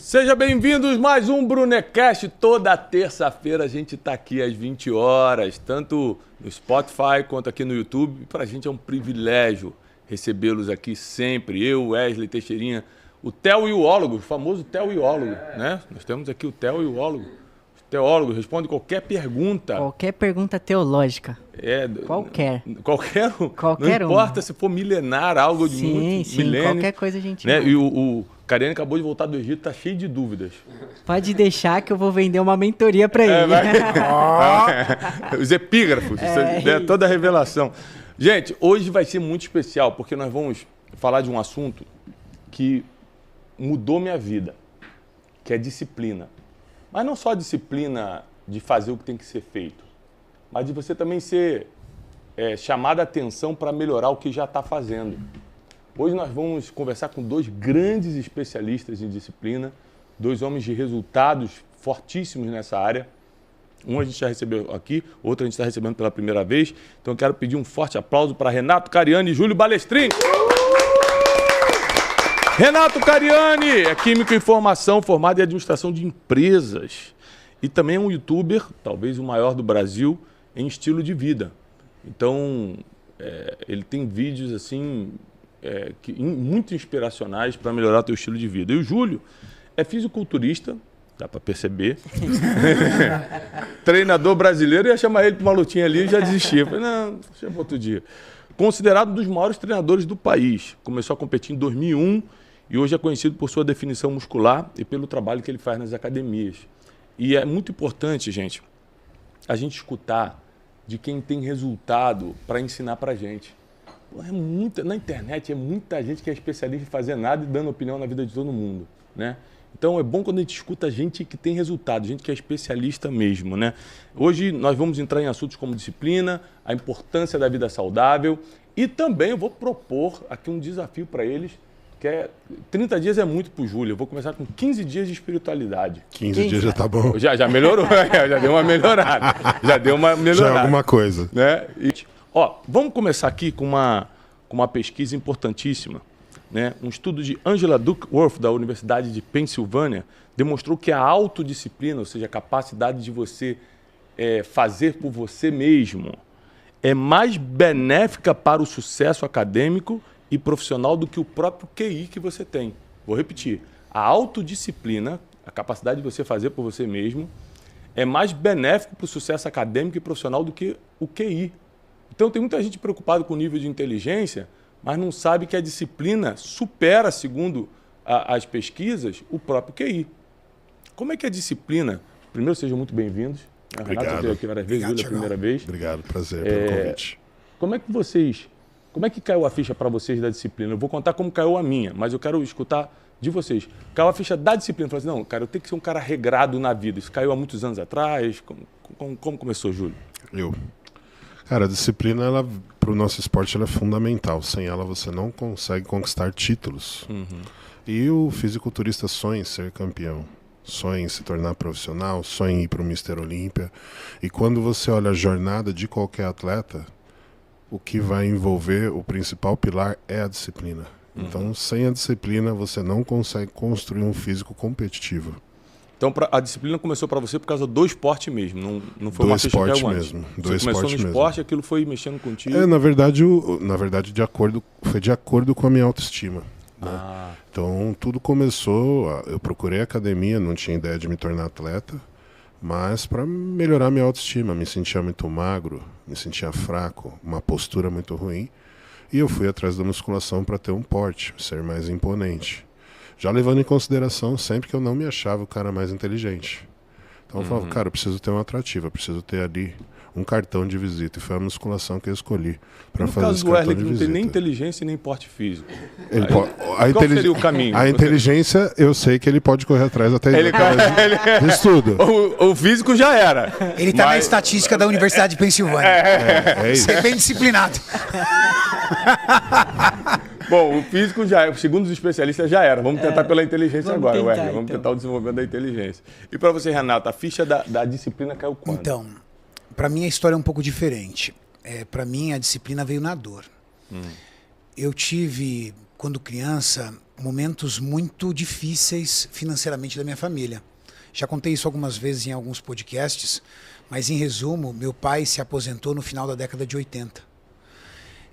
Sejam bem-vindos a mais um Brunecast. Toda terça-feira a gente está aqui às 20 horas, tanto no Spotify quanto aqui no YouTube. Para a gente é um privilégio recebê-los aqui sempre. Eu, Wesley Teixeirinha, o teoiólogo, o famoso teoiólogo, né? Nós temos aqui o teoiólogo. O teólogo responde qualquer pergunta. Qualquer pergunta teológica. Qualquer. Qualquer um. Qualquer Não importa se for milenar, algo de muito milênio. Qualquer coisa a gente né? E o Cariani acabou de voltar do Egito, tá cheio de dúvidas. Pode deixar que eu vou vender uma mentoria para ele. Os epígrafos, toda a revelação. Gente, hoje vai ser muito especial, porque nós vamos falar de um assunto que mudou minha vida, que é disciplina. Mas não só a disciplina de fazer o que tem que ser feito, mas de você também ser chamado a atenção para melhorar o que já está fazendo. Hoje nós vamos conversar com dois grandes especialistas em disciplina, dois homens de resultados fortíssimos nessa área. Um a gente já recebeu aqui, outro a gente está recebendo pela primeira vez. Então eu quero pedir um forte aplauso para Renato Cariani e Júlio Balestrin. Renato Cariani é químico em formação, formado em administração de empresas. E também é um youtuber, talvez o maior do Brasil, em estilo de vida. Então, ele tem vídeos assim... muito inspiracionais para melhorar o teu estilo de vida. E o Júlio é fisiculturista, dá para perceber. Treinador brasileiro, ia chamar ele para uma lutinha ali e já desistia. Falei, não, deixa para outro dia. Considerado um dos maiores treinadores do país. Começou a competir em 2001 e hoje é conhecido por sua definição muscular e pelo trabalho que ele faz nas academias. E é muito importante, gente, a gente escutar de quem tem resultado para ensinar para a gente. Na internet é muita gente que é especialista em fazer nada e dando opinião na vida de todo mundo, né? Então é bom quando a gente escuta gente que tem resultado, gente que é especialista mesmo, né? Hoje nós vamos entrar em assuntos como disciplina, a importância da vida saudável e também eu vou propor aqui um desafio para eles, que 30 dias é muito para o Júlio. Eu vou começar com 15 dias de espiritualidade. 15 dias já tá bom. Já melhorou, já deu uma melhorada. Já é alguma coisa. Né? Vamos começar aqui com uma pesquisa importantíssima. Né? Um estudo de Angela Duckworth, da Universidade de Pensilvânia, demonstrou que a autodisciplina, ou seja, a capacidade de você fazer por você mesmo, é mais benéfica para o sucesso acadêmico e profissional do que o próprio QI que você tem. Vou repetir. A autodisciplina, a capacidade de você fazer por você mesmo, é mais benéfico para o sucesso acadêmico e profissional do que o QI. Então tem muita gente preocupada com o nível de inteligência, mas não sabe que a disciplina supera, segundo as pesquisas, o próprio QI. Como é que a disciplina... Primeiro, sejam muito bem-vindos. Obrigado. Renato veio aqui várias vezes, Júlio a primeira vez. Obrigado, prazer pelo convite. Como é que caiu a ficha para vocês da disciplina? Eu vou contar como caiu a minha, mas eu quero escutar de vocês. Caiu a ficha da disciplina. Falei assim, não, cara, eu tenho que ser um cara regrado na vida. Isso caiu há muitos anos atrás. Como começou, Júlio? Cara, a disciplina, para o nosso esporte, ela é fundamental. Sem ela, você não consegue conquistar títulos. Uhum. E o fisiculturista sonha em ser campeão. Sonha em se tornar profissional, sonha em ir para o Mr. Olímpia. E quando você olha a jornada de qualquer atleta, o que vai envolver, o principal pilar é a disciplina. Uhum. Então, sem a disciplina, você não consegue construir um físico competitivo. Então, a disciplina começou para você por causa do esporte mesmo, não foi uma ficha que caiu antes. Você começou no esporte e aquilo foi mexendo contigo? Na verdade, foi de acordo com a minha autoestima. Né? Então, tudo começou, eu procurei academia, não tinha ideia de me tornar atleta, mas para melhorar minha autoestima, me sentia muito magro, me sentia fraco, uma postura muito ruim, e eu fui atrás da musculação para ter um porte, ser mais imponente. Já levando em consideração sempre que eu não me achava o cara mais inteligente. Então eu falava, cara, eu preciso ter um atrativo, eu preciso ter ali um cartão de visita. E foi a musculação que eu escolhi para fazer esse cartão de visita. No caso do Wesley, que não tem nem inteligência nem porte físico. Qual seria o caminho? A inteligência, eu sei que ele pode correr atrás até de estudo. O físico já era. Ele está na estatística da Universidade de Pensilvânia. É isso. Ser bem disciplinado. Bom, o físico segundo os especialistas, já era. Vamos tentar pela inteligência agora, Wesley. Vamos tentar o desenvolvimento da inteligência. E para você, Renato, a ficha da disciplina caiu quando? Então, para mim a história é um pouco diferente. Para mim a disciplina veio na dor. Eu tive, quando criança, momentos muito difíceis financeiramente da minha família. Já contei isso algumas vezes em alguns podcasts, mas em resumo, meu pai se aposentou no final da década de 80.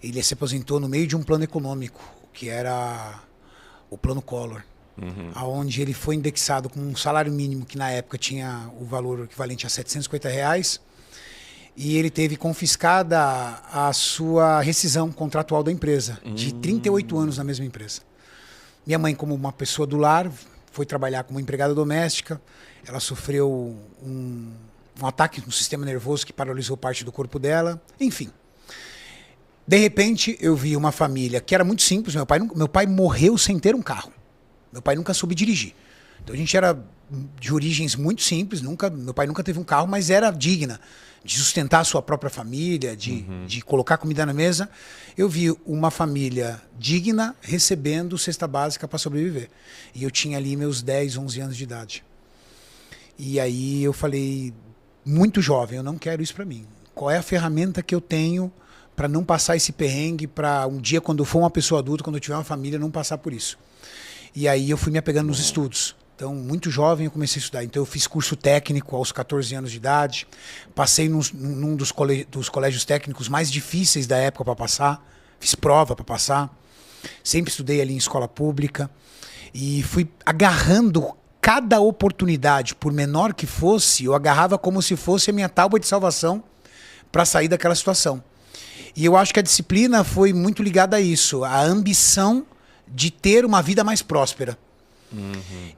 Ele se aposentou no meio de um plano econômico, que era o Plano Collor, onde ele foi indexado com um salário mínimo que na época tinha o valor equivalente a R$ 750, e ele teve confiscada a sua rescisão contratual da empresa, de 38 anos na mesma empresa. Minha mãe, como uma pessoa do lar, foi trabalhar como empregada doméstica. Ela sofreu um ataque no sistema nervoso que paralisou parte do corpo dela. Enfim. De repente, eu vi uma família que era muito simples. Meu pai morreu sem ter um carro. Meu pai nunca soube dirigir. Então a gente era de origens muito simples. Meu pai nunca teve um carro, mas era digna de sustentar a sua própria família, de colocar comida na mesa. Eu vi uma família digna recebendo cesta básica para sobreviver. E eu tinha ali meus 10, 11 anos de idade. E aí eu falei, muito jovem, eu não quero isso para mim. Qual é a ferramenta que eu tenho para não passar esse perrengue, para um dia, quando eu for uma pessoa adulta, quando eu tiver uma família, não passar por isso? E aí eu fui me apegando nos estudos. Então, muito jovem, eu comecei a estudar. Então, eu fiz curso técnico aos 14 anos de idade. Passei num dos colégios técnicos mais difíceis da época para passar. Fiz prova para passar. Sempre estudei ali em escola pública. E fui agarrando cada oportunidade, por menor que fosse, eu agarrava como se fosse a minha tábua de salvação para sair daquela situação. E eu acho que a disciplina foi muito ligada a isso. A ambição de ter uma vida mais próspera.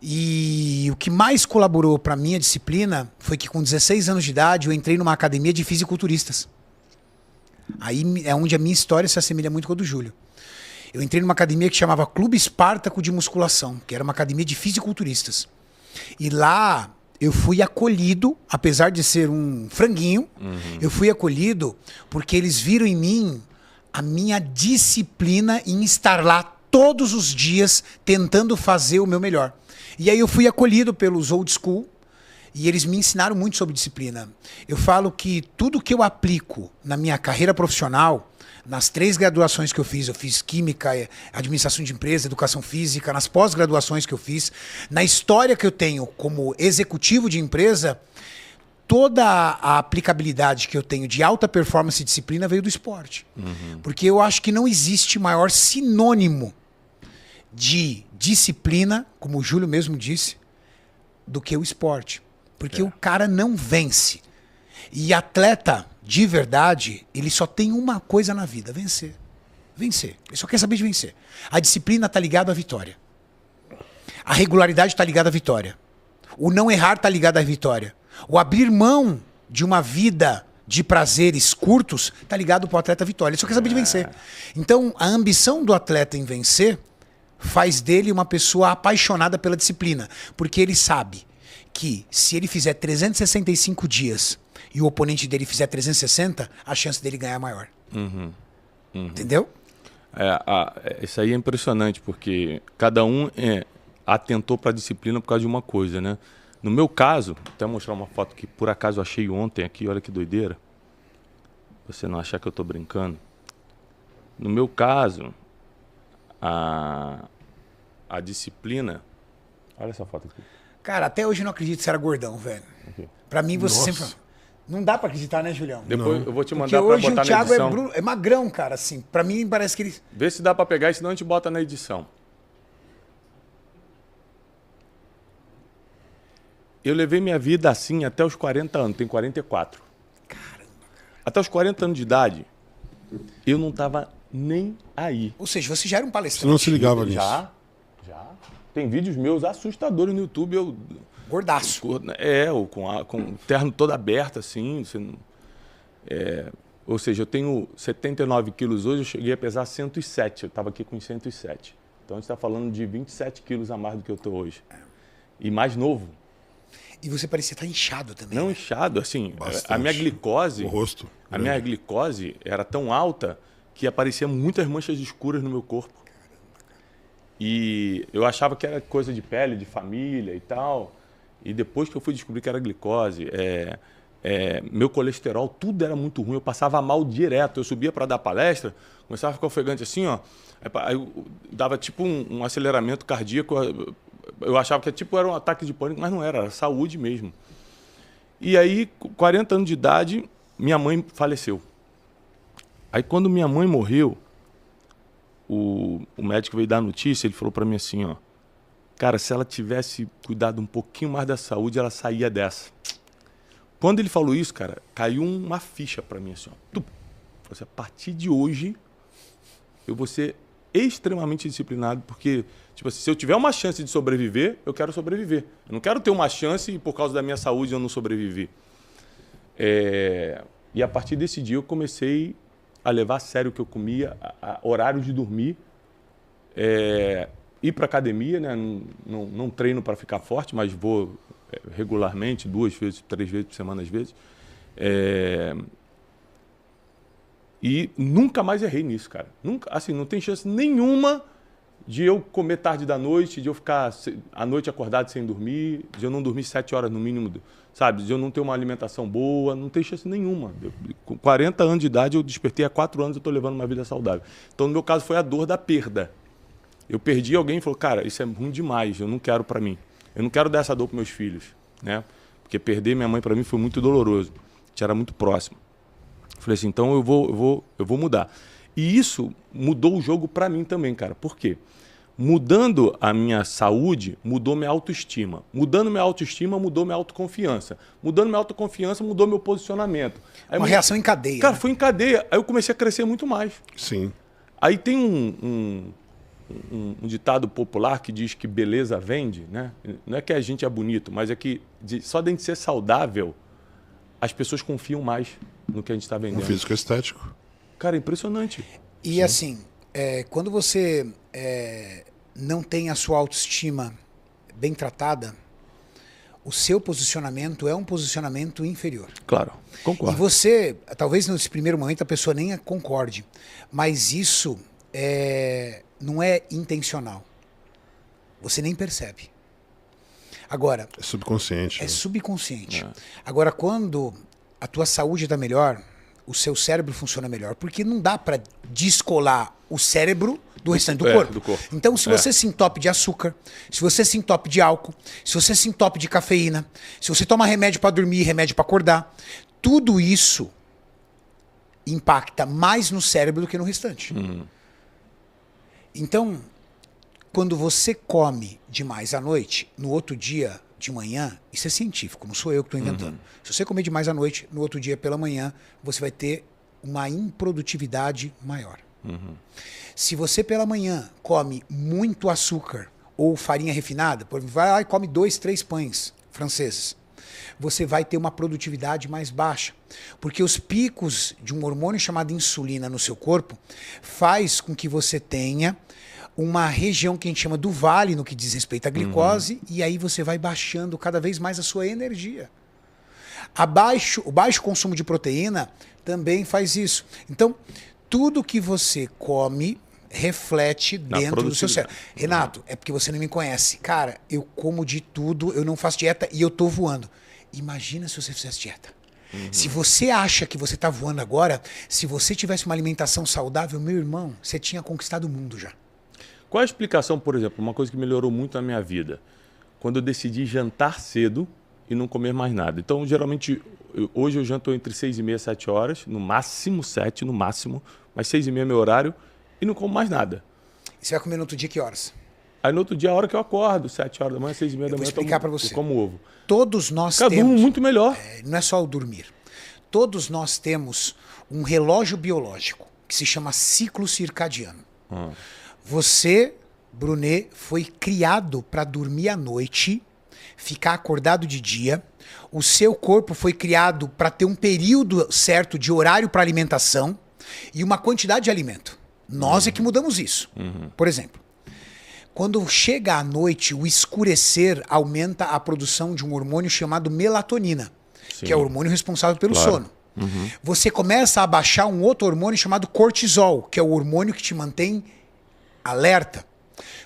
E o que mais colaborou para minha disciplina foi que com 16 anos de idade eu entrei numa academia de fisiculturistas. Aí é onde a minha história se assemelha muito com a do Júlio. Eu entrei numa academia que chamava Clube Espartaco de Musculação, que era uma academia de fisiculturistas. E lá eu fui acolhido, apesar de ser um franguinho, eu fui acolhido porque eles viram em mim a minha disciplina em estar lá todos os dias tentando fazer o meu melhor. E aí eu fui acolhido pelos old school e eles me ensinaram muito sobre disciplina. Eu falo que tudo que eu aplico na minha carreira profissional, nas 3 graduações que eu fiz Química, Administração de Empresa, Educação Física, nas pós-graduações que eu fiz, na história que eu tenho como executivo de empresa, toda a aplicabilidade que eu tenho de alta performance e disciplina veio do esporte. Porque eu acho que não existe maior sinônimo de disciplina, como o Júlio mesmo disse, do que o esporte. Porque o cara não vence. E atleta, de verdade, ele só tem uma coisa na vida, vencer. Vencer. Ele só quer saber de vencer. A disciplina está ligada à vitória. A regularidade está ligada à vitória. O não errar está ligado à vitória. O abrir mão de uma vida de prazeres curtos está ligado para o atleta à vitória. Ele só quer saber de vencer. Então, a ambição do atleta em vencer faz dele uma pessoa apaixonada pela disciplina. Porque ele sabe que se ele fizer 365 dias e o oponente dele fizer 360, a chance dele ganhar é maior. Entendeu? Isso aí é impressionante, porque cada um atentou para a disciplina por causa de uma coisa, né? No meu caso, até mostrar uma foto que por acaso eu achei ontem aqui, olha que doideira. Você não achar que eu estou brincando. No meu caso, a disciplina... Olha essa foto aqui. Cara, até hoje eu não acredito que você era gordão, velho. Pra mim você sempre... Não dá pra acreditar, né, Julião? Depois eu vou te Porque mandar pra hoje botar o Thiago na edição. é magrão, cara, assim. Pra mim parece que ele... Vê se dá pra pegar, senão a gente bota na edição. Eu levei minha vida assim até os 40 anos, tenho 44. Caramba. Até os 40 anos de idade, eu não tava nem aí. Ou seja, você já era um Você palestrante. não se ligava nisso. Já. Tem vídeos meus assustadores no YouTube, eu... Gordaço. Com o terno todo aberto, assim. Ou seja, eu tenho 79 quilos hoje, eu cheguei a pesar 107. Eu estava aqui com 107. Então a gente está falando de 27 quilos a mais do que eu estou hoje. E mais novo. E você parecia estar inchado também. Não né? inchado, assim. Bastante. A minha glicose... O rosto. A minha glicose era tão alta que apareciam muitas manchas escuras no meu corpo. E eu achava que era coisa de pele, de família e tal. E depois que eu fui descobrir que era glicose, meu colesterol, tudo era muito ruim. Eu passava mal direto. Eu subia para dar palestra, começava a ficar ofegante assim, ó. Aí eu dava tipo um aceleramento cardíaco. Eu achava que era um ataque de pânico, mas não era saúde mesmo. E aí, com 40 anos de idade, minha mãe faleceu. Aí quando minha mãe morreu, o médico veio dar a notícia, ele falou para mim assim, ó, cara, se ela tivesse cuidado um pouquinho mais da saúde, ela saía dessa. Quando ele falou isso, cara, caiu uma ficha para mim assim, ó. A partir de hoje, eu vou ser extremamente disciplinado, porque tipo assim, se eu tiver uma chance de sobreviver, eu quero sobreviver. Eu não quero ter uma chance e por causa da minha saúde eu não sobreviver. E a partir desse dia eu comecei a levar a sério o que eu comia, horário de dormir, ir para academia, né? Não treino para ficar forte, mas vou regularmente, 2 vezes, 3 vezes por semana às vezes. E nunca mais errei nisso, cara. Nunca, assim, não tem chance nenhuma de eu comer tarde da noite, de eu ficar a noite acordado sem dormir, de eu não dormir 7 horas no mínimo, sabe? De eu não ter uma alimentação boa, não tem chance nenhuma. Com 40 anos de idade, eu despertei há 4 anos e estou levando uma vida saudável. Então, no meu caso, foi a dor da perda. Eu perdi alguém e falou, cara, isso é ruim demais, eu não quero para mim. Eu não quero dar essa dor para meus filhos, né? Porque perder minha mãe para mim foi muito doloroso. A gente era muito próximo. Falei assim, então eu vou mudar. E isso mudou o jogo para mim também, cara. Por quê? Mudando a minha saúde, mudou minha autoestima. Mudando minha autoestima, mudou minha autoconfiança. Mudando minha autoconfiança, mudou meu posicionamento. Aí, uma reação em cadeia. Cara, né? foi em cadeia. Aí eu comecei a crescer muito mais. Sim. Aí tem um ditado popular que diz que beleza vende, né? Não é que a gente é bonito, mas é que só de a gente ser saudável, as pessoas confiam mais no que a gente está vendendo. Um físico estético. Cara, é impressionante. E assim, quando você não tem a sua autoestima bem tratada, o seu posicionamento é um posicionamento inferior. Claro, concordo. E você, talvez nesse primeiro momento a pessoa nem concorde, mas isso não é intencional. Você nem percebe. Agora... É subconsciente. É subconsciente. Agora, quando a tua saúde está melhor, o seu cérebro funciona melhor. Porque não dá para descolar o cérebro do restante do corpo. Então, se você se entope de açúcar, se você se entope de álcool, se você se entope de cafeína, se você toma remédio para dormir, remédio para acordar, tudo isso impacta mais no cérebro do que no restante. Então, quando você come demais à noite, no outro dia de manhã, isso é científico, não sou eu que estou inventando. Se você comer demais à noite, no outro dia pela manhã, você vai ter uma improdutividade maior. Se você pela manhã come muito açúcar ou farinha refinada, por exemplo, vai lá e come 2, 3 pães franceses, você vai ter uma produtividade mais baixa. Porque os picos de um hormônio chamado insulina no seu corpo faz com que você tenha uma região que a gente chama do vale no que diz respeito à glicose, e aí você vai baixando cada vez mais a sua energia. O baixo consumo de proteína também faz isso. Então, tudo que você come reflete dentro do seu cérebro. Renato, é porque você não me conhece. Cara, eu como de tudo, eu não faço dieta e eu tô voando. Imagina se você fizesse dieta. Se você acha que você está voando agora, se você tivesse uma alimentação saudável, meu irmão, você tinha conquistado o mundo já. Qual a explicação, por exemplo, uma coisa que melhorou muito na minha vida? Quando eu decidi jantar cedo e não comer mais nada. Então, geralmente, hoje eu janto entre 6h30 e 7 horas, no máximo 7, no máximo, mas 6h30 é meu horário, e não como mais nada. E você vai comer no outro dia que horas? Aí no outro dia, a hora que eu acordo, 7 horas da manhã, 6h30 da manhã, vou explicar para você. Eu como ovo. Todos nós Cara, temos... durmo muito melhor. Não é só o dormir. Todos nós temos um relógio biológico que se chama ciclo circadiano. Você, Brunet, foi criado para dormir à noite, ficar acordado de dia. O seu corpo foi criado para ter um período certo de horário para alimentação e uma quantidade de alimento. Nós é que mudamos isso. Por exemplo, quando chega à noite, o escurecer aumenta a produção de um hormônio chamado melatonina, que é o hormônio responsável pelo sono. Você começa a baixar um outro hormônio chamado cortisol, que é o hormônio que te mantém alerta.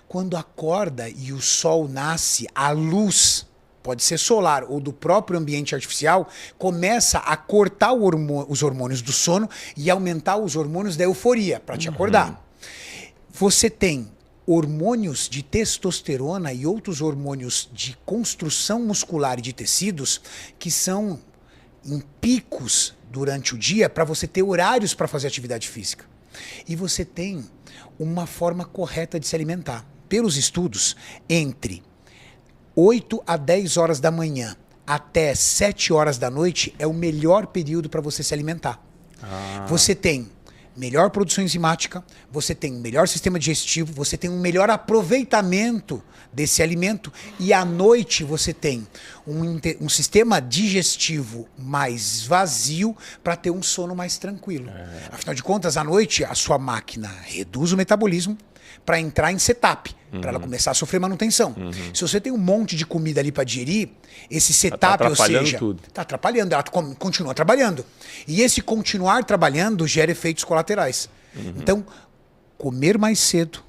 Quando acorda e o sol nasce, a luz pode ser solar ou do próprio ambiente artificial, começa a cortar os hormônios do sono e aumentar os hormônios da euforia para te acordar. Você tem hormônios de testosterona e outros hormônios de construção muscular e de tecidos que são em picos durante o dia para você ter horários para fazer atividade física. E você tem uma forma correta de se alimentar. Pelos estudos, entre 8 a 10 horas da manhã até 7 horas da noite é o melhor período para você se alimentar. Você tem melhor produção enzimática, você tem um melhor sistema digestivo, você tem um melhor aproveitamento desse alimento e à noite você tem um sistema digestivo mais vazio para ter um sono mais tranquilo. Afinal de contas, à noite a sua máquina reduz o metabolismo para entrar em setup, para ela começar a sofrer manutenção. Se você tem um monte de comida ali para digerir, esse setup, ou seja, está atrapalhando, ela continua trabalhando. E esse continuar trabalhando gera efeitos colaterais. Então, comer mais cedo,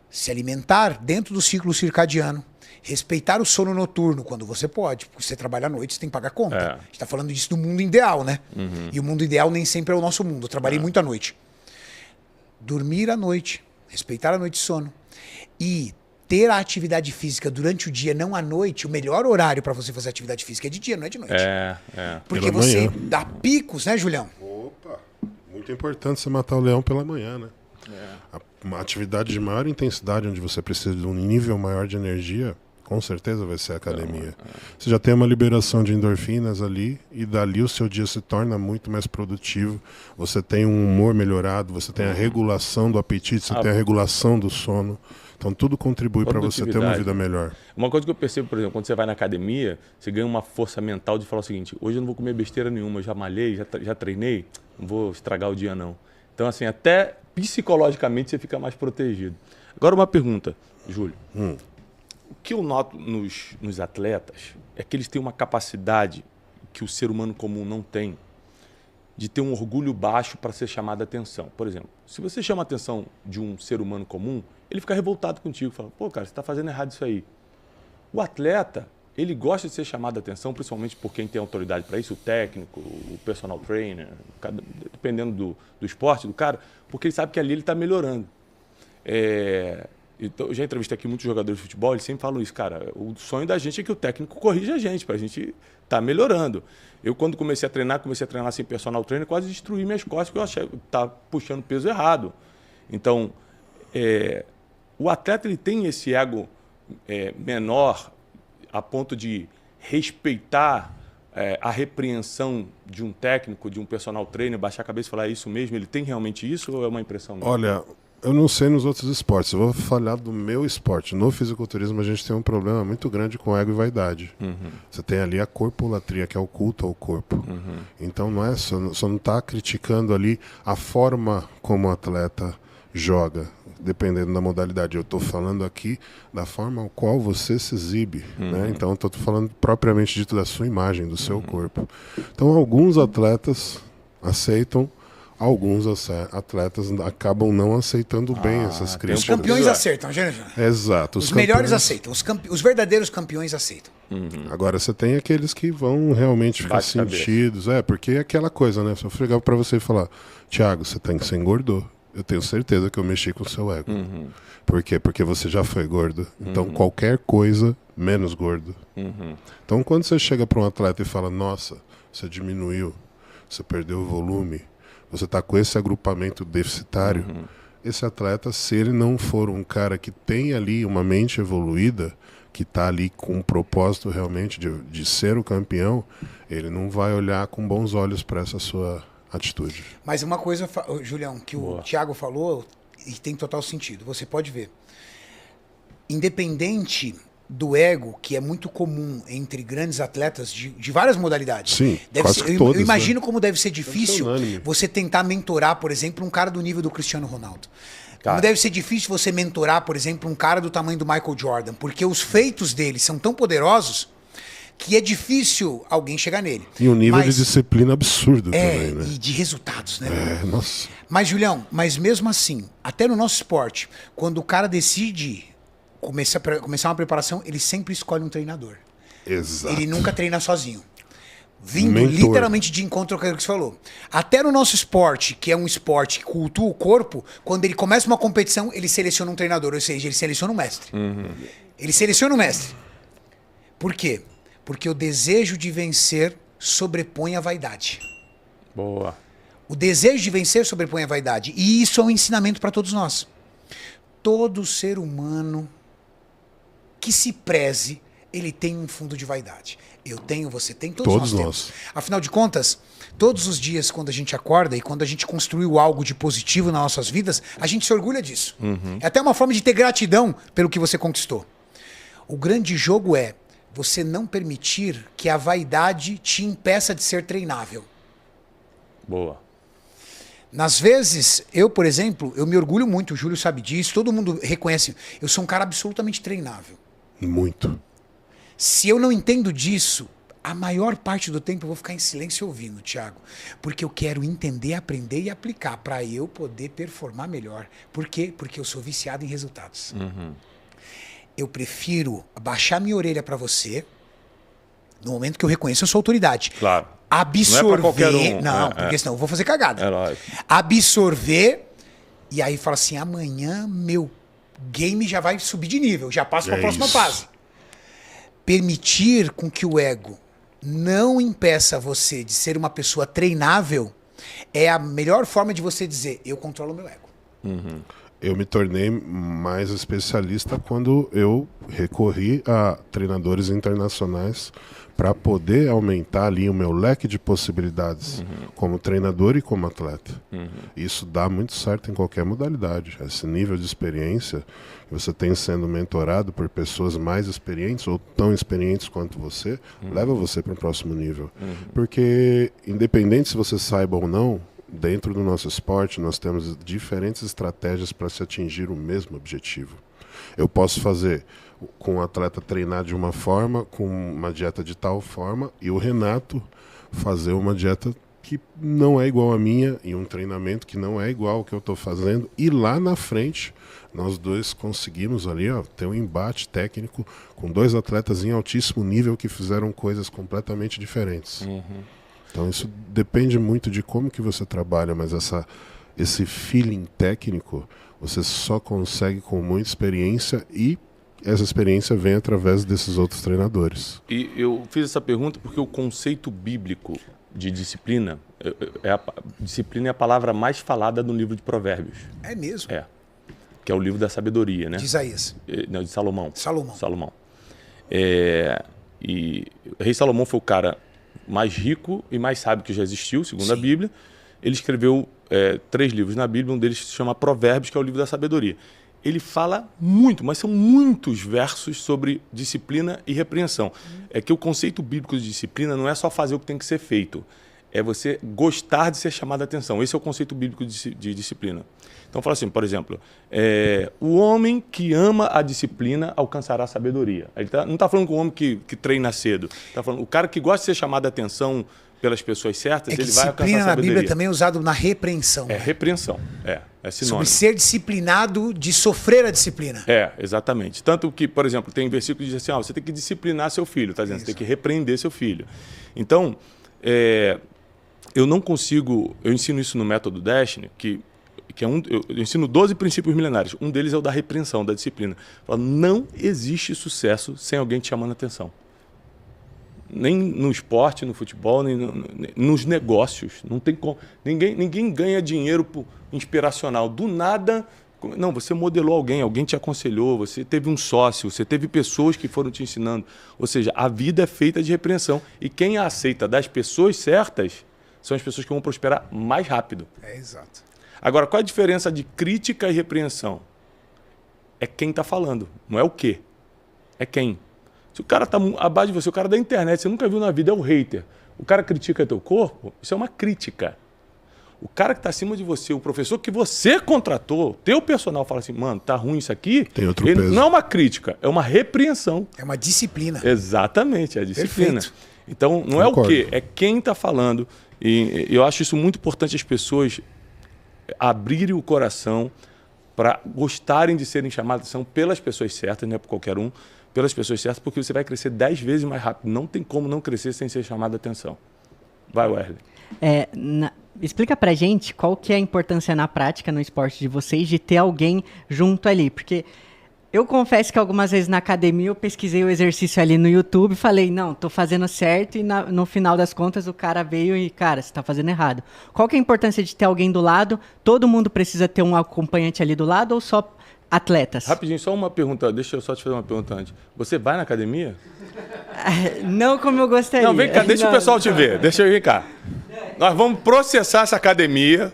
se alimentar dentro do ciclo circadiano, respeitar o sono noturno quando você pode, porque você trabalha à noite, você tem que pagar conta. A gente está falando disso do mundo ideal, né? E o mundo ideal nem sempre é o nosso mundo. Eu trabalhei muito à noite. Dormir à noite, respeitar a noite de sono e ter a atividade física durante o dia, não à noite. O melhor horário para você fazer atividade física é de dia, não é de noite. Porque Pela você manhã. dá picos, né, Julião? Opa, muito importante você matar o leão pela manhã, né? Uma atividade de maior intensidade, onde você precisa de um nível maior de energia, com certeza vai ser a academia. Você já tem uma liberação de endorfinas ali, e dali o seu dia se torna muito mais produtivo. Você tem um humor melhorado, você tem a regulação do apetite, você tem a regulação do sono. Então tudo contribui para você ter uma vida melhor. Uma coisa que eu percebo, por exemplo, quando você vai na academia, você ganha uma força mental de falar o seguinte: hoje eu não vou comer besteira nenhuma, eu já malhei, já treinei, não vou estragar o dia não. Então assim, até psicologicamente você fica mais protegido. Agora uma pergunta, Júlio. O que eu noto nos atletas é que eles têm uma capacidade que o ser humano comum não tem, de ter um orgulho baixo para ser chamado a atenção. Por exemplo, se você chama a atenção de um ser humano comum, ele fica revoltado contigo, fala: pô, cara, você está fazendo errado isso aí. O atleta, ele gosta de ser chamado a atenção, principalmente por quem tem autoridade para isso, o técnico, o personal trainer, dependendo do esporte do cara, porque ele sabe que ali ele está melhorando. Então, eu já entrevistei aqui muitos jogadores de futebol, eles sempre falam isso: cara, o sonho da gente é que o técnico corrija a gente, para a gente estar melhorando. Eu, quando comecei a treinar sem personal trainer, quase destruí minhas costas, porque eu achei que estava puxando peso errado. Então, o atleta ele tem esse ego menor a ponto de respeitar a repreensão de um técnico, de um personal trainer, baixar a cabeça e falar: é isso mesmo? Ele tem realmente isso ou é uma impressão minha? Olha, eu não sei nos outros esportes, eu vou falar do meu esporte. No fisiculturismo a gente tem um problema muito grande com ego e vaidade. Você tem ali a corpolatria, que é o culto ao corpo. Então não é só não está criticando ali a forma como o atleta joga, dependendo da modalidade. Eu estou falando aqui da forma ao qual você se exibe, né? Então estou falando propriamente dito da sua imagem, do seu corpo. Então alguns atletas aceitam, alguns atletas acabam não aceitando bem essas críticas. Os campeões aceitam, gente. Exato. Os melhores aceitam, os verdadeiros campeões aceitam. Agora você tem aqueles que vão realmente ficar sentidos. Porque é aquela coisa, né? Se eu chegar para você e falar: Thiago, você engordou. Eu tenho certeza que eu mexi com o seu ego. Por quê? Porque você já foi gordo. Então qualquer coisa, menos gordo. Então quando você chega para um atleta e fala: nossa, você diminuiu, você perdeu o volume, você está com esse agrupamento deficitário, esse atleta, se ele não for um cara que tem ali uma mente evoluída, que está ali com um propósito realmente de ser o campeão, ele não vai olhar com bons olhos para essa sua atitude. Mas uma coisa, Julião, que o Thiago falou, e tem total sentido. Você pode ver, independente do ego, que é muito comum entre grandes atletas de várias modalidades. Sim, eu imagino como deve ser difícil você tentar mentorar, por exemplo, um cara do nível do Cristiano Ronaldo. Como deve ser difícil você mentorar, por exemplo, um cara do tamanho do Michael Jordan, porque os feitos dele são tão poderosos que é difícil alguém chegar nele. E um nível de disciplina absurdo também, né? E de resultados, né? Nossa. Mas, Julião, mesmo assim, até no nosso esporte, quando o cara decide começar uma preparação, ele sempre escolhe um treinador. Exato. Ele nunca treina sozinho. Vindo Mentor. literalmente de encontro com o que você falou. Até no nosso esporte, que é um esporte que cultua o corpo, quando ele começa uma competição, ele seleciona um treinador, ou seja, ele seleciona um mestre. Ele seleciona um mestre. Por quê? Porque o desejo de vencer sobrepõe a vaidade. Boa. O desejo de vencer sobrepõe a vaidade. E isso é um ensinamento para todos nós. Todo ser humano que se preze, ele tem um fundo de vaidade. Eu tenho, você tem, todos nós temos. Afinal de contas, todos os dias quando a gente acorda e quando a gente construiu algo de positivo nas nossas vidas, a gente se orgulha disso. É até uma forma de ter gratidão pelo que você conquistou. O grande jogo é você não permitir que a vaidade te impeça de ser treinável. Boa. Nas vezes, eu, por exemplo, eu me orgulho muito, o Júlio sabe disso, todo mundo reconhece, eu sou um cara absolutamente treinável. Muito. Se eu não entendo disso, a maior parte do tempo eu vou ficar em silêncio ouvindo, Thiago. Porque eu quero entender, aprender e aplicar para eu poder performar melhor. Por quê? Porque eu sou viciado em resultados. Eu prefiro baixar minha orelha para você, no momento que eu reconheço a sua autoridade. Claro. Absorver. Não é pra qualquer um. Não, porque senão eu vou fazer cagada. É lógico. Absorver e aí fala assim, amanhã meu game já vai subir de nível, já passo para a próxima fase. Permitir com que o ego não impeça você de ser uma pessoa treinável é a melhor forma de você dizer, eu controlo o meu ego. Eu me tornei mais especialista quando eu recorri a treinadores internacionais para poder aumentar ali o meu leque de possibilidades como treinador e como atleta. Isso dá muito certo em qualquer modalidade. Esse nível de experiência que você tem sendo mentorado por pessoas mais experientes ou tão experientes quanto você, leva você para o próximo nível. Porque, independente se você saiba ou não, dentro do nosso esporte, nós temos diferentes estratégias para se atingir o mesmo objetivo. Eu posso fazer com o atleta treinar de uma forma, com uma dieta de tal forma, e o Renato fazer uma dieta que não é igual à minha, e um treinamento que não é igual ao que eu estou fazendo, e lá na frente, nós dois conseguimos ali ter um embate técnico com dois atletas em altíssimo nível que fizeram coisas completamente diferentes. Então isso depende muito de como que você trabalha, mas esse feeling técnico você só consegue com muita experiência e essa experiência vem através desses outros treinadores. E eu fiz essa pergunta porque o conceito bíblico de disciplina, disciplina é a palavra mais falada no livro de Provérbios. É mesmo? É. Que é o livro da sabedoria, né? De Isaías. Não, de Salomão. Salomão. E o rei Salomão foi o cara mais rico e mais sábio que já existiu, segundo a Bíblia. Ele escreveu 3 livros na Bíblia, um deles se chama Provérbios, que é o livro da sabedoria. Ele fala muito, mas são muitos versos sobre disciplina e repreensão. É que o conceito bíblico de disciplina não é só fazer o que tem que ser feito, é você gostar de ser chamado a atenção. Esse é o conceito bíblico de disciplina. Então fala assim, por exemplo, o homem que ama a disciplina alcançará a sabedoria. Ele não está falando com o homem que treina cedo, está falando o cara que gosta de ser chamado a atenção pelas pessoas certas, ele vai alcançar a sabedoria. Disciplina na Bíblia também é usado na repreensão. É repreensão, é sinônimo. Sobre ser disciplinado, de sofrer a disciplina. Exatamente. Tanto que, por exemplo, tem versículo que diz assim, você tem que disciplinar seu filho, tá dizendo? Você tem que repreender seu filho. Então, eu não consigo, eu ensino isso no método Destiny, que eu ensino 12 princípios milenares. Um deles é o da repreensão, da disciplina. Não existe sucesso sem alguém te chamando a atenção. Nem no esporte, no futebol, nem nos negócios. Não tem como. Ninguém ganha dinheiro inspiracional. Do nada. Não, você modelou alguém te aconselhou, você teve um sócio, você teve pessoas que foram te ensinando. Ou seja, a vida é feita de repreensão. E quem a aceita das pessoas certas são as pessoas que vão prosperar mais rápido. Exato. Agora, qual é a diferença de crítica e repreensão? É quem está falando, não é o quê. É quem. Se o cara está abaixo de você, o cara da internet, você nunca viu na vida, é o hater. O cara critica teu corpo, isso é uma crítica. O cara que está acima de você, o professor que você contratou, teu personal fala assim, mano, tá ruim isso aqui. Tem outro peso. Não é uma crítica, é uma repreensão. É uma disciplina. Exatamente, é a disciplina. Perfeito. Então, não Concordo. é o quê, é quem está falando. E eu acho isso muito importante as pessoas abrirem o coração para gostarem de serem chamadas a atenção pelas pessoas certas, não é por qualquer um, pelas pessoas certas, porque você vai crescer 10 vezes mais rápido. Não tem como não crescer sem ser chamado a atenção. Vai, Wesley. Explica pra gente qual que é a importância na prática, no esporte de vocês, de ter alguém junto ali. Porque eu confesso que algumas vezes na academia eu pesquisei o exercício ali no YouTube e falei, não, tô fazendo certo, e no final das contas o cara veio e, cara, você tá fazendo errado. Qual que é a importância de ter alguém do lado? Todo mundo precisa ter um acompanhante ali do lado ou só atletas? Rapidinho, só uma pergunta. Deixa eu só te fazer uma pergunta antes. Você vai na academia? Não como eu gostaria. Não, vem cá, deixa o pessoal te ver. Deixa eu vir cá. Nós vamos processar essa academia.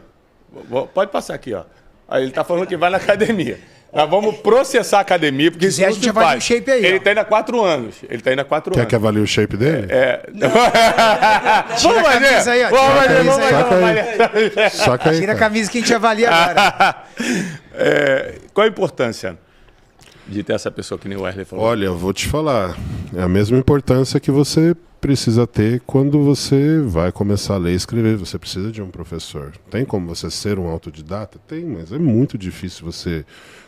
Pode passar aqui, ó. Aí ele tá falando que vai na academia. Nós vamos processar a academia, porque se a gente avalia o shape aí. Ele tá indo há 4 anos. Quer que avalie o shape dele? Tira a camisa aí, ó. Saca aí, Tira a cara. camisa que a gente avalia agora. Qual a importância de ter essa pessoa que nem o Wesley falou? Olha, eu vou te falar. É a mesma importância que você precisa ter quando você vai começar a ler e escrever. Você precisa de um professor. Tem como você ser um autodidata? Tem, mas é muito difícil você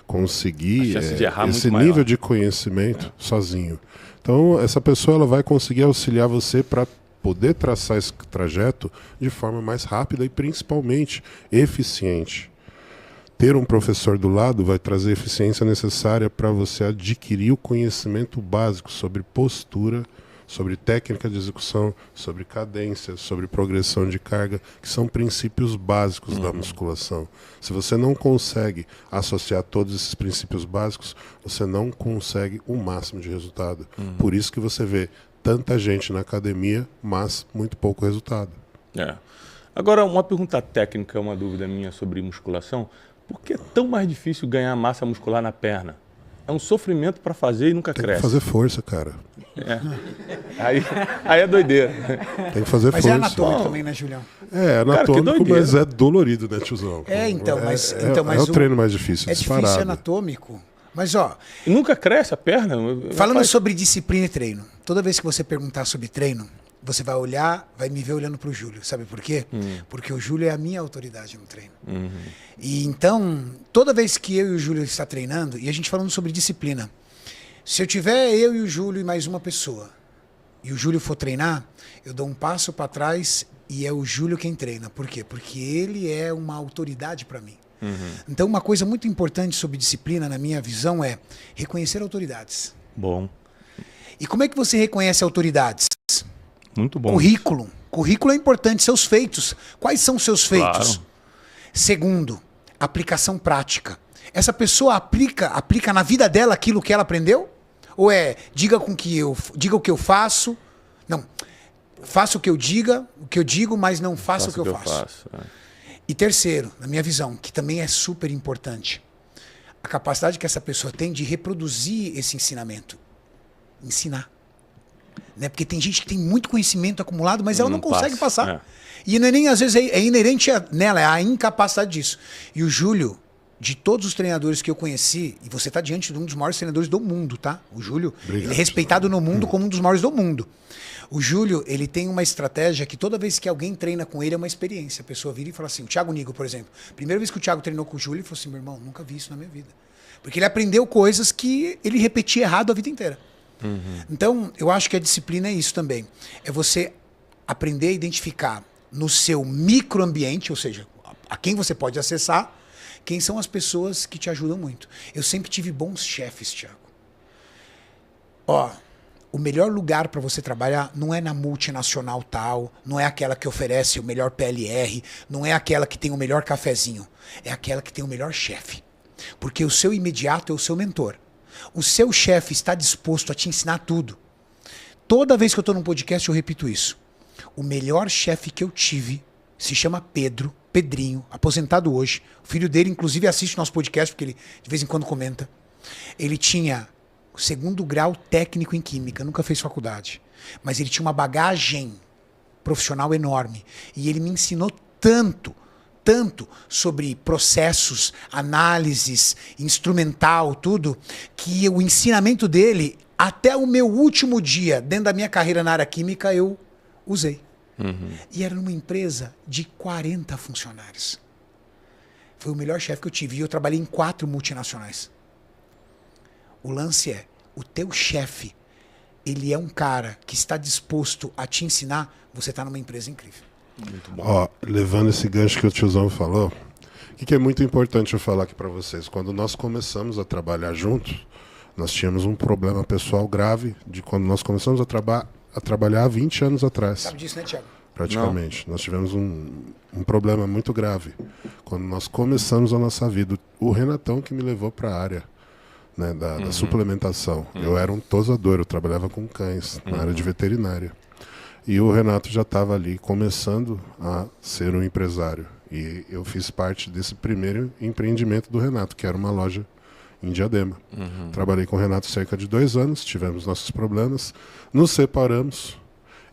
conseguir A chance de errar esse muito nível maior. de conhecimento sozinho. Então, essa pessoa ela vai conseguir auxiliar você para poder traçar esse trajeto de forma mais rápida e principalmente eficiente. Ter um professor do lado vai trazer a eficiência necessária para você adquirir o conhecimento básico sobre postura, sobre técnica de execução, sobre cadência, sobre progressão de carga, que são princípios básicos da musculação. Se você não consegue associar todos esses princípios básicos, você não consegue o máximo de resultado. Por isso que você vê tanta gente na academia, mas muito pouco resultado. Agora, uma pergunta técnica, uma dúvida minha sobre musculação. Por que é tão mais difícil ganhar massa muscular na perna? É um sofrimento para fazer e nunca Tem cresce. que fazer força, cara. Aí é doideira. Tem que fazer Mas força. é anatômico também, né, Julião? É Cara, que anatômico, doideira. mas é dolorido, né, tiozão? Mas é o treino mais difícil, é difícil disparado. anatômico. Mas, ó, E nunca cresce a perna? falando Rapaz, sobre disciplina e treino, toda vez que você perguntar sobre treino, você vai olhar, vai me ver olhando pro Júlio. Sabe por quê? Porque o Júlio é a minha autoridade no treino. E então, toda vez que eu e o Júlio está treinando, e a gente falando sobre disciplina, se eu tiver eu e o Júlio e mais uma pessoa, e o Júlio for treinar, eu dou um passo para trás e é o Júlio quem treina. Por quê? Porque ele é uma autoridade para mim. Então, uma coisa muito importante sobre disciplina, na minha visão, é reconhecer autoridades. Bom, E como é que você reconhece autoridades? muito bom. Currículo. Currículo é importante, seus feitos. Quais são os seus feitos? Claro. Segundo, aplicação prática. Essa pessoa aplica na vida dela aquilo que ela aprendeu? Ou diga o que eu faço? Não. Faça o que eu digo, mas não faça o que eu faço. E terceiro, na minha visão, que também é super importante, a capacidade que essa pessoa tem de reproduzir esse ensinamento. Ensinar. Né? Porque tem gente que tem muito conhecimento acumulado, mas ela não consegue passa, passar. E não é nem, às vezes, é inerente nela, é a incapacidade disso. E o Júlio, de todos os treinadores que eu conheci, e você está diante de um dos maiores treinadores do mundo, tá? O Júlio, ele é respeitado no mundo como um dos maiores do mundo. O Júlio, ele tem uma estratégia que toda vez que alguém treina com ele é uma experiência. A pessoa vira e fala assim, o Thiago Nigo, por exemplo. Primeira vez que o Thiago treinou com o Júlio, ele falou assim, meu irmão, nunca vi isso na minha vida. Porque ele aprendeu coisas que ele repetia errado a vida inteira. Então, eu acho que a disciplina é isso também. É você aprender a identificar no seu microambiente, ou seja, a quem você pode acessar, quem são as pessoas que te ajudam muito. Eu sempre tive bons chefes, Thiago. Ó, o melhor lugar para você trabalhar não é na multinacional tal, não é aquela que oferece o melhor PLR, não é aquela que tem o melhor cafezinho, é aquela que tem o melhor chefe. Porque o seu imediato é o seu mentor. O seu chefe está disposto a te ensinar tudo. Toda vez que eu estou num podcast eu repito isso. O melhor chefe que eu tive se chama Pedrinho, aposentado hoje. O filho dele, inclusive, assiste nosso podcast, porque ele de vez em quando comenta. Ele tinha o 2º grau técnico em química, nunca fez faculdade. Mas ele tinha uma bagagem profissional enorme. E ele me ensinou tanto sobre processos, análises, instrumental, tudo, que o ensinamento dele, até o meu último dia, dentro da minha carreira na área química, eu usei. E era numa empresa de 40 funcionários. Foi o melhor chefe que eu tive. E eu trabalhei em 4 multinacionais. O lance é, o teu chefe, ele é um cara que está disposto a te ensinar, você está numa empresa incrível. Muito bom. Ó, levando esse gancho que o tiozão falou, o que é muito importante eu falar aqui para vocês? Quando nós começamos a trabalhar juntos, nós tínhamos um problema pessoal grave de quando nós começamos a trabalhar há 20 anos atrás. Sabe disso, né, Thiago? Praticamente. Nós tivemos um problema muito grave. Quando nós começamos a nossa vida, o Renatão que me levou para a área, né, da suplementação. Eu era um tosador, eu trabalhava com cães na área de veterinária. E o Renato já estava ali começando a ser um empresário. E eu fiz parte desse primeiro empreendimento do Renato, que era uma loja em Diadema. Trabalhei com o Renato cerca de 2 anos, tivemos nossos problemas, nos separamos.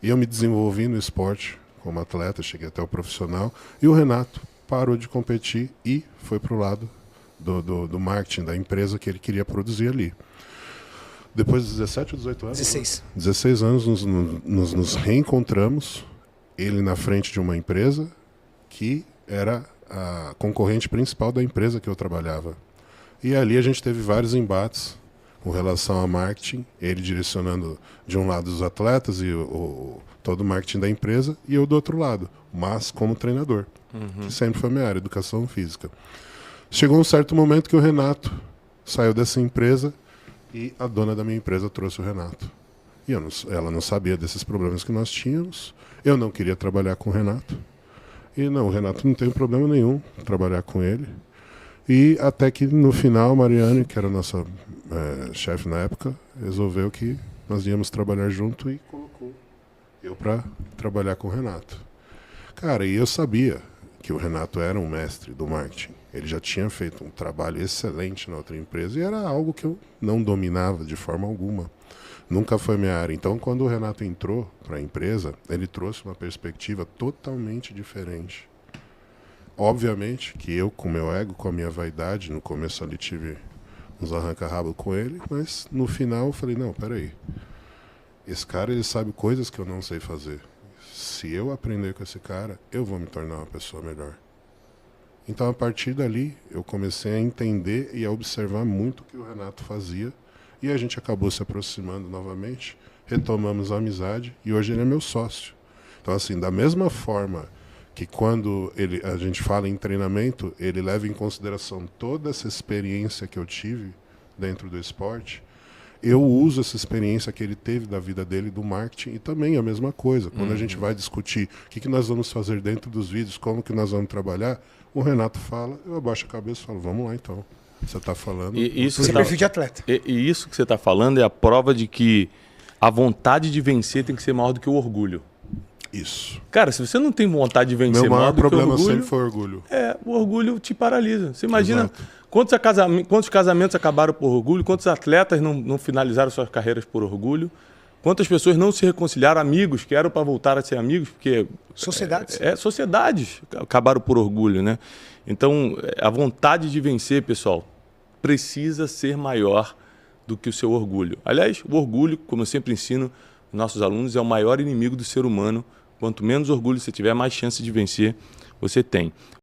E eu me desenvolvi no esporte como atleta, cheguei até o profissional. E o Renato parou de competir e foi para o lado do marketing, da empresa que ele queria produzir ali. Depois de 17 ou 18 anos? 16. 16 anos nos reencontramos, ele na frente de uma empresa que era a concorrente principal da empresa que eu trabalhava. E ali a gente teve vários embates com relação a marketing, ele direcionando de um lado os atletas e todo o marketing da empresa, e eu do outro lado, mas como treinador, que sempre foi minha área, educação física. Chegou um certo momento que o Renato saiu dessa empresa e a dona da minha empresa trouxe o Renato. E ela não sabia desses problemas que nós tínhamos, eu não queria trabalhar com o Renato. E não, o Renato não tem problema nenhum trabalhar com ele. E até que no final, a Mariane, que era a nossa chefe na época, resolveu que nós íamos trabalhar junto e colocou eu para trabalhar com o Renato. Cara, e eu sabia que o Renato era um mestre do marketing. Ele já tinha feito um trabalho excelente na outra empresa e era algo que eu não dominava de forma alguma. Nunca foi minha área. Então, quando o Renato entrou para a empresa, ele trouxe uma perspectiva totalmente diferente. Obviamente que eu, com meu ego, com a minha vaidade, no começo ali tive uns arranca-rabo com ele, mas no final eu falei, não, peraí, esse cara ele sabe coisas que eu não sei fazer. Se eu aprender com esse cara, eu vou me tornar uma pessoa melhor. Então, a partir dali, eu comecei a entender e a observar muito o que o Renato fazia, e a gente acabou se aproximando novamente, retomamos a amizade, e hoje ele é meu sócio. Então, assim, da mesma forma que quando a gente fala em treinamento, ele leva em consideração toda essa experiência que eu tive dentro do esporte, eu uso essa experiência que ele teve da vida dele, do marketing, e também a mesma coisa. Quando a gente vai discutir o que nós vamos fazer dentro dos vídeos, como que nós vamos trabalhar, o Renato fala, eu abaixo a cabeça e falo, vamos lá então. Você está falando... Você é perfil de atleta. E isso que você está falando é a prova de que a vontade de vencer tem que ser maior do que o orgulho. Isso. Cara, se você não tem vontade de vencer Meu maior do que o problema orgulho, sempre foi orgulho. o orgulho te paralisa. Você imagina Exato. quantos casamentos acabaram por orgulho, quantos atletas não finalizaram suas carreiras por orgulho, quantas pessoas não se reconciliaram, amigos que eram para voltar a ser amigos, porque... Sociedades. Sociedades acabaram por orgulho, né? Então, a vontade de vencer, pessoal, precisa ser maior do que o seu orgulho. Aliás, o orgulho, como eu sempre ensino nossos alunos, é o maior inimigo do ser humano. Quanto menos orgulho você tiver, mais chance de vencer você tem.